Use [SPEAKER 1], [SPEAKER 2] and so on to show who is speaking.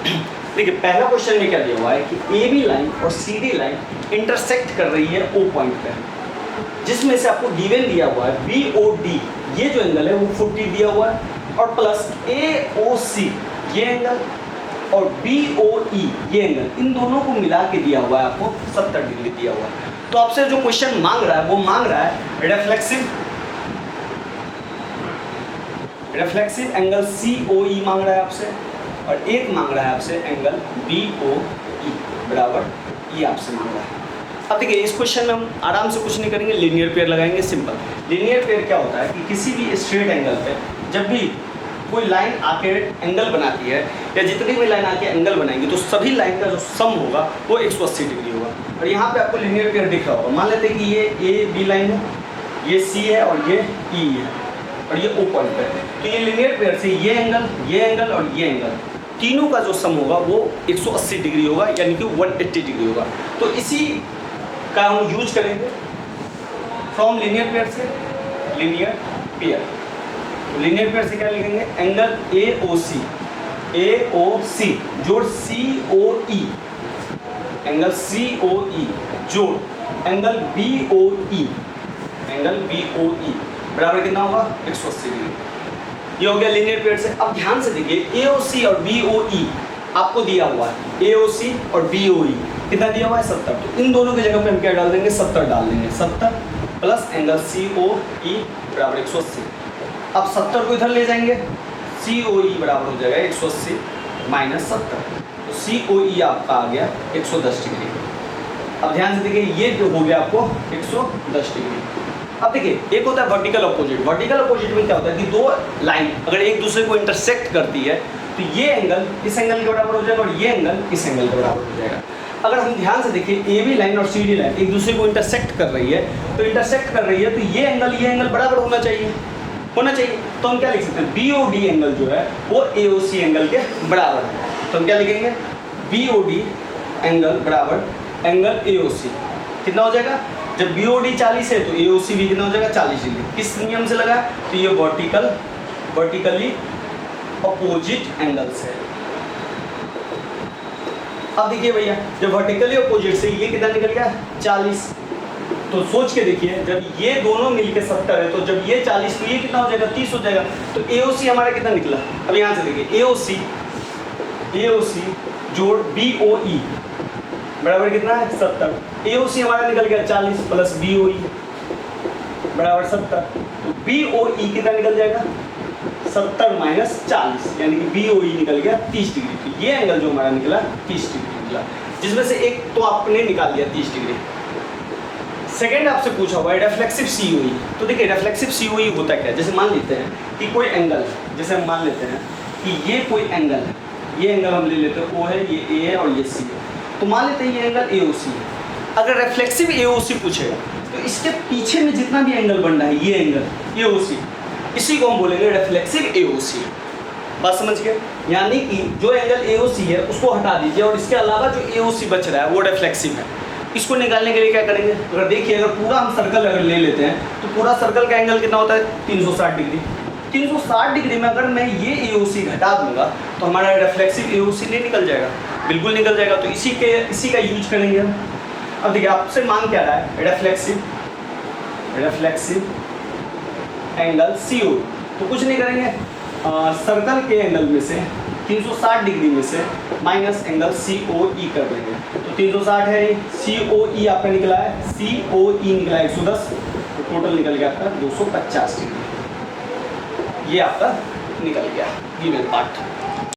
[SPEAKER 1] देखिए पहला क्वेश्चन में क्या दिया हुआ है कि ए बी लाइन और सी डी लाइन इंटरसेक्ट कर रही है ओ पॉइंट पे, जिसमें से आपको गिवन दिया हुआ है बी ओ डी, ये जो एंगल है वो 40 दिया हुआ है, और प्लस ए ओ सी ये एंगल और बी ओ ई ये एंगल, इन दोनों को मिला के दिया हुआ है आपको 70 डिग्री दिया हुआ है। तो आपसे जो क्वेश्चन मांग रहा है वो मांग रहा है रिफ्लेक्सिव एंगल सी ओ ई मांग रहा है आपसे, और एक मांग रहा है आपसे एंगल बी ओ ई बराबर ये आपसे मांग रहा है। अब देखिए इस क्वेश्चन में हम आराम से कुछ नहीं करेंगे, लीनियर पेयर लगाएंगे। सिंपल लीनियर पेयर क्या होता है कि किसी भी स्ट्रेट एंगल पे जब भी कोई लाइन आके एंगल बनाती है, या जितनी भी लाइन आके एंगल बनाएंगी, तो सभी लाइन का जो सम होगा वो 180 डिग्री होगा। और यहाँ पे आपको लीनियर पेयर दिख रहा होगा। मान लेते हैं कि ये ए बी लाइन है, ये सी है और ये ई है, और ये ओ पॉइंट है। तो ये लीनियर पेयर से ये एंगल और ये एंगल, तीनों का जो सम होगा वो 180 डिग्री होगा, यानी कि 180 डिग्री होगा। तो इसी का हम यूज करेंगे फ्रॉम लीनियर पेयर से लीनियर पेयर। तो लीनियर पेयर से क्या लिखेंगे, एंगल ए ओ सी जोड़ सी ओ ई, एंगल सी ओ ई जोड़ एंगल बी ओ ई बराबर कितना होगा 180 डिग्री। ये हो गया लीनियर पेयर से। अब ध्यान से देखिए ए ओ सी और बी ओ ई आपको दिया हुआ है, ए ओ सी और बी ओ ई कितना दिया हुआ है 70। तो इन दोनों की जगह पे हम क्या डाल देंगे 70 डाल देंगे, 70 प्लस एंगल सी ओ ई बराबर 180। अब 70 को इधर ले जाएंगे, सी ओ ई बराबर हो जाएगा 180 माइनस 70, तो सी ओ ई आपका आ गया 110 डिग्री। अब ध्यान से देखिए ये जो हो गया आपको 110 डिग्री। अब देखिए एक होता है वर्टिकल अपोजिट। वर्टिकल अपोजिट में क्या होता है कि दो लाइन अगर एक दूसरे को इंटरसेक्ट करती है तो ये एंगल इस एंगल के बराबर हो जाएगा और ये एंगल इस एंगल के बराबर हो जाएगा। अगर हम ध्यान से देखिए ए बी लाइन और सी डी लाइन एक दूसरे को इंटरसेक्ट कर रही है, तो ये एंगल बराबर होना चाहिए। तो हम क्या लिख सकते हैं, बी ओ डी एंगल जो है वो ए ओ सी एंगल के बराबर है। तो हम क्या लिखेंगे, बी ओ डी एंगल बराबर एंगल ए ओ सी कितना हो जाएगा, जब बी ओ डी 40 है तो ए ओ सी भी कितना हो जाएगा 40 डिग्री। किस नियम से लगा, तो ये वर्टिकली अपोजिट एंगल्स है। अब देखिए भैया जब वर्टिकली अपोजिट से ये कितना निकल गया 40, तो सोच के देखिए जब ये दोनों मिलके 70 है, तो जब ये 40 तो ये कितना हो जाएगा 30 हो जाएगा। तो AOC हमारा कितना निकला, अब यहाँ से देखिए AOC जोड़ BOE बराबर कितना है 70। AOC हमारा निकल गया 40 प्लस BOE बराबर 70, तो BOE कितना निकल जाएगा 70 माइनस 40, यानी कि BOE निकल गया 30 डिग्री। तो ये एंगल जो हमारा निकला 30 डिग्री निकला, जिसमें से एक तो आपने निकाल दिया 30 डिग्री। सेकेंड आपसे पूछा हुआ है रिफ्लेक्सिव COE। तो देखिए रिफ्लेक्सिव COE होता क्या है, जैसे मान लेते हैं कि कोई एंगल, जैसे हम मान लेते हैं कि ये कोई एंगल है, ये एंगल हम ले लेते हैं O है, ये A है और ये C है। तो मान लेते हैं ये एंगल AOC है। अगर रिफ्लेक्सिव AOC पूछेगा तो इसके पीछे में जितना भी एंगल बन रहा है ये एंगल AOC, इसी को हम बोलेंगे रिफ्लेक्सिव AOC। बात समझ गए, यानी कि जो एंगल AOC है उसको हटा दीजिए और इसके अलावा जो AOC बच रहा है वो रिफ्लेक्सिव है। इसको निकालने के लिए क्या करेंगे, अगर देखिए अगर पूरा हम सर्कल अगर ले लेते हैं तो पूरा सर्कल का एंगल कितना होता है 360 डिग्री। 360 डिग्री में अगर मैं ये AOC घटा दूंगा तो हमारा रिफ्लेक्सिव AOC नहीं निकल जाएगा, बिल्कुल निकल जाएगा। तो इसी का यूज करेंगे हम। अब देखिए आपसे मांग क्या रहा है रिफ्लेक्सिव एंगल COE। तो कुछ नहीं करेंगे, सर्कल के एंगल में से 360 डिग्री में से माइनस एंगल COE कर देंगे। तो 360 है, COE आपका निकला है, COE निकला 110, तो टोटल निकल गया आपका 250 डिग्री। ये आपका निकल गया गिवन पार्ट।